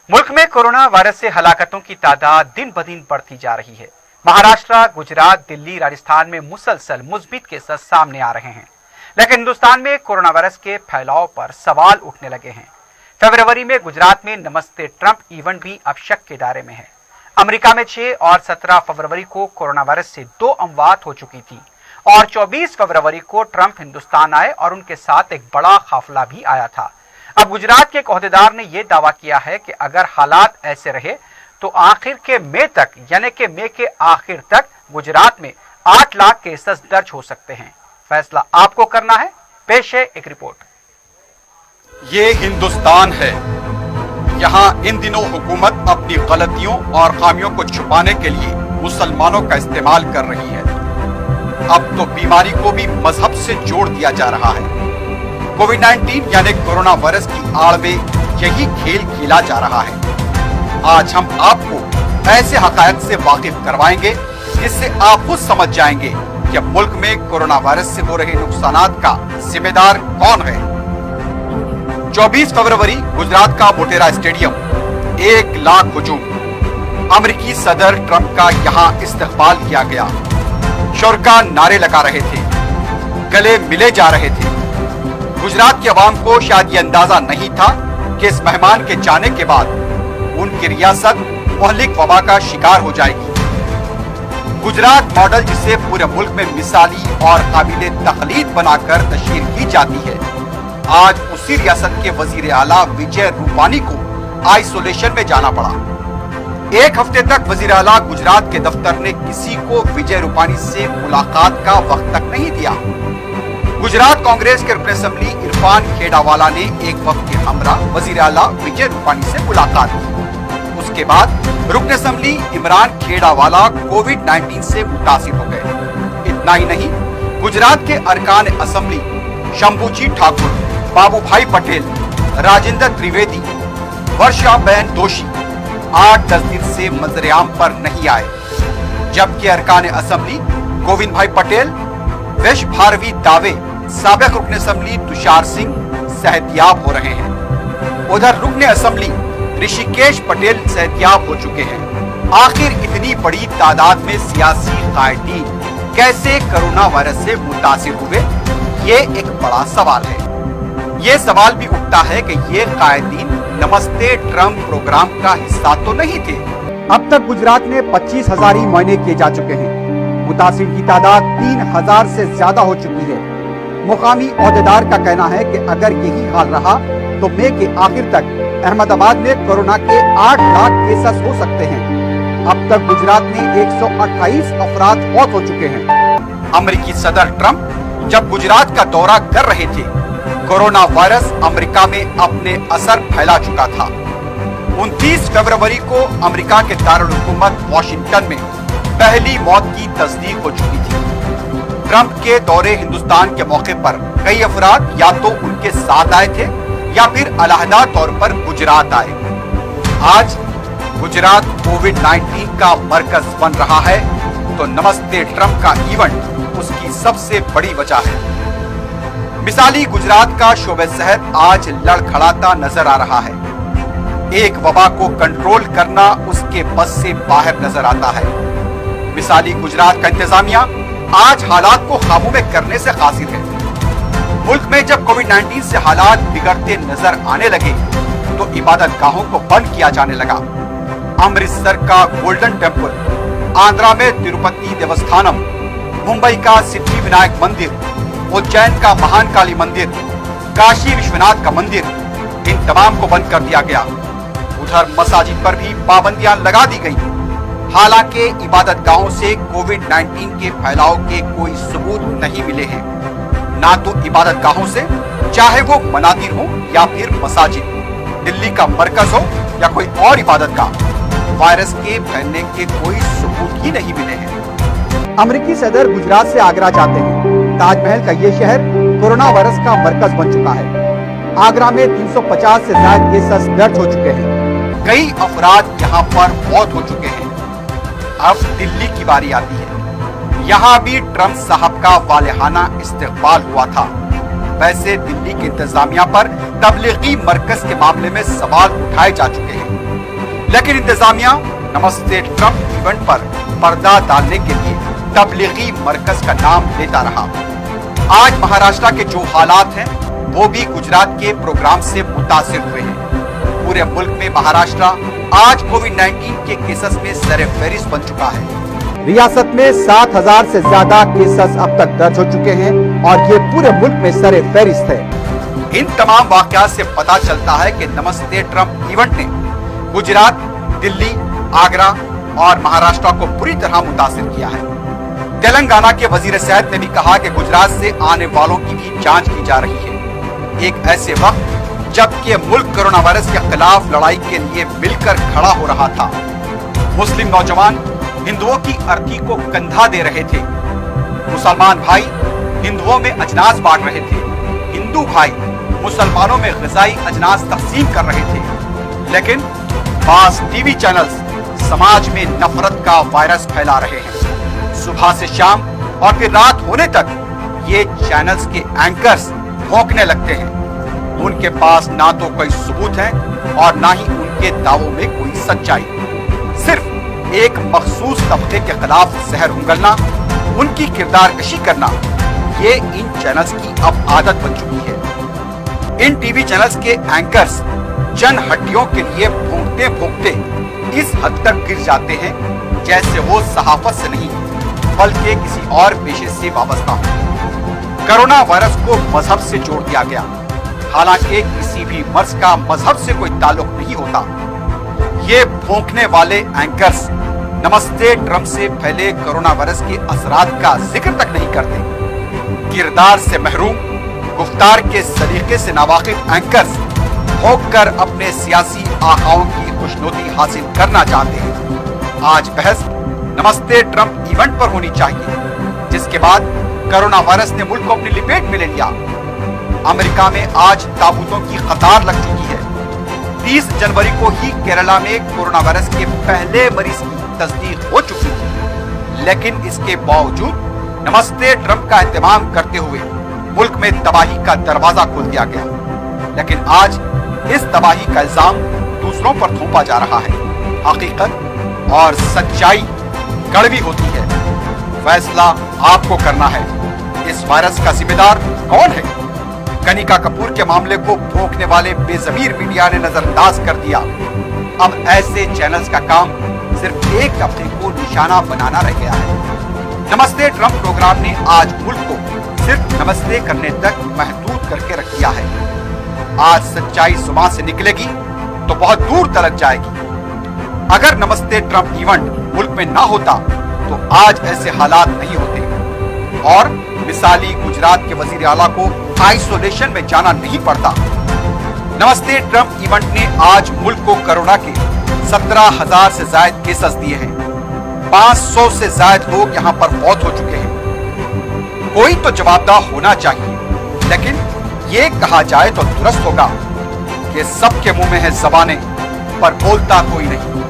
मुल्क में corona virus से हलाकतों की तादाद दिन ब दिन बढ़ती जा रही है। महाराष्ट्र, गुजरात, दिल्ली, राजस्थान में मुसलसल मुस्बित केसेस सामने आ रहे हैं, लेकिन हिंदुस्तान में कोरोना वायरस के फैलाव पर सवाल उठने लगे हैं। फरवरी में गुजरात में नमस्ते ट्रंप इवेंट भी अब शक के दायरे में है। अमेरिका में 6 और 17 फरवरी को कोरोना वायरस से 2 अमवात हो चुकी थी और 24 फरवरी को ट्रंप हिंदुस्तान आए और उनके साथ एक बड़ा काफिला भी आया था। अब गुजरात के एक ओहदेदार ने यह दावा किया है कि अगर हालात ऐसे रहे तो आखिर के मई तक, यानी कि मई के आखिर तक गुजरात में 8 लाख केसेस दर्ज हो सकते हैं। फैसला आपको करना है। पेश है एक रिपोर्ट। ये हिंदुस्तान है। यहाँ इन दिनों हुकूमत अपनी गलतियों और खामियों को छुपाने के लिए मुसलमानों का इस्तेमाल कर रही है। अब तो बीमारी को भी मजहब से जोड़ दिया जा रहा है। कोविड-19 यानी कोरोना वायरस की आड़ में यही खेल खेला जा रहा है। आज हम आपको ऐसे हकायक से वाकिफ करवाएंगे जिससे आप खुद समझ जाएंगे कि मुल्क में कोरोना वायरस से हो रहे नुकसानात का जिम्मेदार कौन है। 24 फरवरी गुजरात का मोटेरा स्टेडियम, 1 लाख हुजूम। अमेरिकी सदर ट्रंप का यहाँ इस्तकबाल किया गया। शुरका नारे लगा रहे थे, गले मिले जा रहे थे। गुजरात की आवाम को शायद ये अंदाजा नहीं था कि इस मेहमान के जाने के बाद उनकी रियासत मुहल्लिक वबा का शिकार हो जाएगी। गुजरात मॉडल, जिसे पूरे मुल्क में मिसाली और काबिले तकलीद बनाकर तशहीर की जाती है, आज उसी रियासत के वजीर आला विजय रूपानी को आइसोलेशन में जाना पड़ा। 1 हफ्ते तक वजीर आला गुजरात के दफ्तर ने किसी को विजय रूपानी से मुलाकात का वक्त तक नहीं दिया। गुजरात कांग्रेस के रुकन असेंबली इरफान खेड़ावाला ने एक वक्त के हमरा वजीर आला विजय रूपानी से मुलाकात की। उसके बाद रुकन असेंबली इमरान खेड़ावाला कोविड-19 से मुतासिर हो गए। इतना ही नहीं, गुजरात के अरकान असेंबली शंभूजी ठाकुर, बाबूभाई पटेल, राजेंद्र त्रिवेदी, वर्षाबेन दोषी 8-10 दिन से मंजर-ए-आम पर नहीं आए, जबकि अरकान असेंबली गोविंद भाई पटेल, वेश भारवी दावे, साबिक रुकन असेंबली तुषार सिंह सेहतियाब हो रहे हैं। उधर रुकन असेंबली ऋषिकेश पटेल सेहतियाब हो चुके हैं। आखिर इतनी बड़ी तादाद में सियासी कायदीन कैसे कोरोना वायरस से मुतासिर हुए, ये एक बड़ा सवाल है। ये सवाल भी उठता है कि ये कायदीन नमस्ते ट्रंप प्रोग्राम का हिस्सा तो नहीं थे। अब तक गुजरात में 25,000 ही मुआयने किए जा चुके हैं। मुतासिर की तादाद 3,000 से ज्यादा हो चुकी है। मुकामी ओहदेदार का कहना है कि अगर यही हाल रहा तो मई के आखिर तक अहमदाबाद में कोरोना के 8 लाख केसेस हो सकते हैं। अब तक गुजरात में 128 अफराद मौत हो चुके हैं। अमेरिकी सदर ट्रंप जब गुजरात का दौरा कर रहे थे, कोरोना वायरस अमेरिका में अपने असर फैला चुका था। 29 फरवरी को अमेरिका के दारुल हुकूमत वाशिंगटन में पहली मौत की तस्दीक हो चुकी थी। ट्रंप के दौरे हिंदुस्तान के मौके पर कई अफराद या तो उनके साथ आए थे या फिर अलहदा तौर पर गुजरात आए। आज गुजरात कोविड-19 का मरकज बन रहा है तो नमस्ते ट्रंप का इवेंट उसकी सबसे बड़ी वजह है। मिसाली गुजरात का शोबे सेहत आज लड़खड़ाता नजर आ रहा है। एक वबा को कंट्रोल करना उसके बस से बाहर नजर आता है। मिसाली गुजरात का इंतजामिया आज हालात को काबू में करने से कासिर है। मुल्क में जब कोविड-19 से हालात बिगड़ते नजर आने लगे तो इबादत गाहों को बंद किया जाने लगा। अमृतसर का गोल्डन टेम्पल, आंध्रा में तिरुपति देवस्थानम, मुंबई का सिद्धि विनायक मंदिर, उज्जैन का महान काली मंदिर, काशी विश्वनाथ का मंदिर, इन तमाम को बंद कर दिया गया। उधर मसाजिद पर भी पाबंदियां लगा दी गई। हालांकि इबादत गाहों से कोविड-19 के फैलाव के कोई सबूत नहीं मिले हैं। ना तो इबादत गाहों से, चाहे वो मनादिर हो या फिर मसाजिद, दिल्ली का मरकज हो या कोई और इबादत गाह, वायरस के फैलने के कोई सबूत ही नहीं मिले हैं। अमेरिकी सदर गुजरात से आगरा जाते हैं। ताजमहल का ये शहर कोरोना वायरस का मरकज बन चुका है। आगरा में 350 से ज्यादा केसेस दर्ज हो चुके हैं। कई अफराद यहाँ पर मौत हो चुके हैं। अब दिल्ली की बारी आती है। यहाँ भी ट्रंप साहब का वालिहाना इस्तकबाल हुआ था। वैसे दिल्ली के इंतजामिया पर तबलीगी मरकज के मामले में सवाल उठाए जा चुके हैं। लेकिन इंतजामिया नमस्ते ट्रंप इवेंट पर पर्दा डालने के लिए तबलीगी मरकज का नाम लेता रहा। आज महाराष्ट्र के जो हालात हैं वो भी गुजरात के प्रोग्राम से मुतासिर हुए हैं। पूरे मुल्क में महाराष्ट्र आज कोविड-19 के केसेस में सर-ए-फहरिस्त बन चुका है। रियासत में 7,000 से ज्यादा केसेस अब तक दर्ज हो चुके हैं और ये पूरे मुल्क में सर-ए-फहरिस्त है। इन तमाम वाकयात से पता चलता है कि नमस्ते ट्रंप इवेंट ने गुजरात, दिल्ली, आगरा और महाराष्ट्र को बुरी तरह मुतासिर किया है। तेलंगाना के वजीर सेहत ने भी कहा कि गुजरात से आने वालों की भी जांच की जा रही है। एक ऐसे वक्त जबकि मुल्क कोरोना वायरस के खिलाफ लड़ाई के लिए मिलकर खड़ा हो रहा था। मुस्लिम नौजवान हिंदुओं की अर्थी को कंधा दे रहे थे। मुसलमान भाई हिंदुओं में अजनास बांट रहे थे। हिंदू भाई मुसलमानों में ग़िज़ाई अजनास तक़सीम कर रहे थे। लेकिन बास टीवी चैनल्स समाज में नफरत का वायरस फैला रहे हैं। सुबह से शाम और फिर रात होने तक ये चैनल्स के एंकर्स भौंकने लगते हैं। उनके पास ना तो कोई सबूत है और ना ही उनके दावों में कोई सच्चाई। सिर्फ एक मखसूस तबके के खिलाफ जहर उंगलना, उनकी किरदार कशी करना, ये इन चैनल्स की अब आदत बन चुकी है। इन टीवी चैनल्स के एंकर्स जन हड्डियों के लिए भौंकते भौंकते इस हद तक गिर जाते हैं जैसे वो सहाफत से नहीं बल्कि किसी और पेशे से वाबस्ता हो। कोरोना वायरस को मजहब से जोड़ दिया गया, हालांकि किसी भी मर्ज का मजहब से कोई ताल्लुक नहीं होता। ये भौंकने वाले एंकर्स नमस्ते ट्रंप से फैले कोरोना वायरस के असरात का जिक्र तक नहीं करते। किरदार से महरूम, गुफ्तार के सलीके से नावाकिफ एंकर्स भौंक कर अपने सियासी आकाओं की खुशनुदी हासिल करना चाहते हैं। आज बहस नमस्ते ट्रंप इवेंट पर होनी चाहिए, जिसके बाद कोरोना वायरस ने मुल्क को अपनी लिपेट में ले लिया। अमेरिका में आज ताबूतों की कतार लग चुकी है। 30 जनवरी को ही केरला में कोरोना वायरस के पहले मरीज की तस्दीक हो चुकी थी, लेकिन इसके बावजूद नमस्ते ट्रंप का एहतमाम करते हुए मुल्क में तबाही का दरवाजा खोल दिया गया। लेकिन आज इस तबाही का इल्जाम दूसरों पर थोपा जा रहा है। हकीकत और सच्चाई कड़वी होती है। फैसला आपको करना है। इस वायरस का जिम्मेदार कौन है? कनिका कपूर के मामले को भोंकने वाले बेज़मीर मीडिया ने नजरअंदाज कर दिया। अब ऐसे चैनल्स का काम सिर्फ एक तबके को निशाना बनाना रह गया है। नमस्ते ट्रंप प्रोग्राम ने आज मुल्क को सिर्फ नमस्ते करने तक महदूद करके रख दिया है। आज सच्चाई जुबान से निकलेगी तो बहुत दूर तलक जाएगी। अगर नमस्ते ट्रंप इवेंट मुल्क में ना होता तो आज ऐसे हालात नहीं होते और मिसाली गुजरात के वजीर आला को आइसोलेशन में जाना नहीं पड़ता। नमस्ते ट्रंप इवेंट ने आज मुल्क को कोरोना के 17,000 से ज्यादा केसेस दिए हैं। 500 से ज्यादा लोग यहाँ पर फौत हो चुके हैं। कोई तो जवाबदार होना चाहिए, लेकिन ये कहा जाए तो दुरुस्त होगा कि सबके मुंह में है ज़बानें पर बोलता कोई नहीं।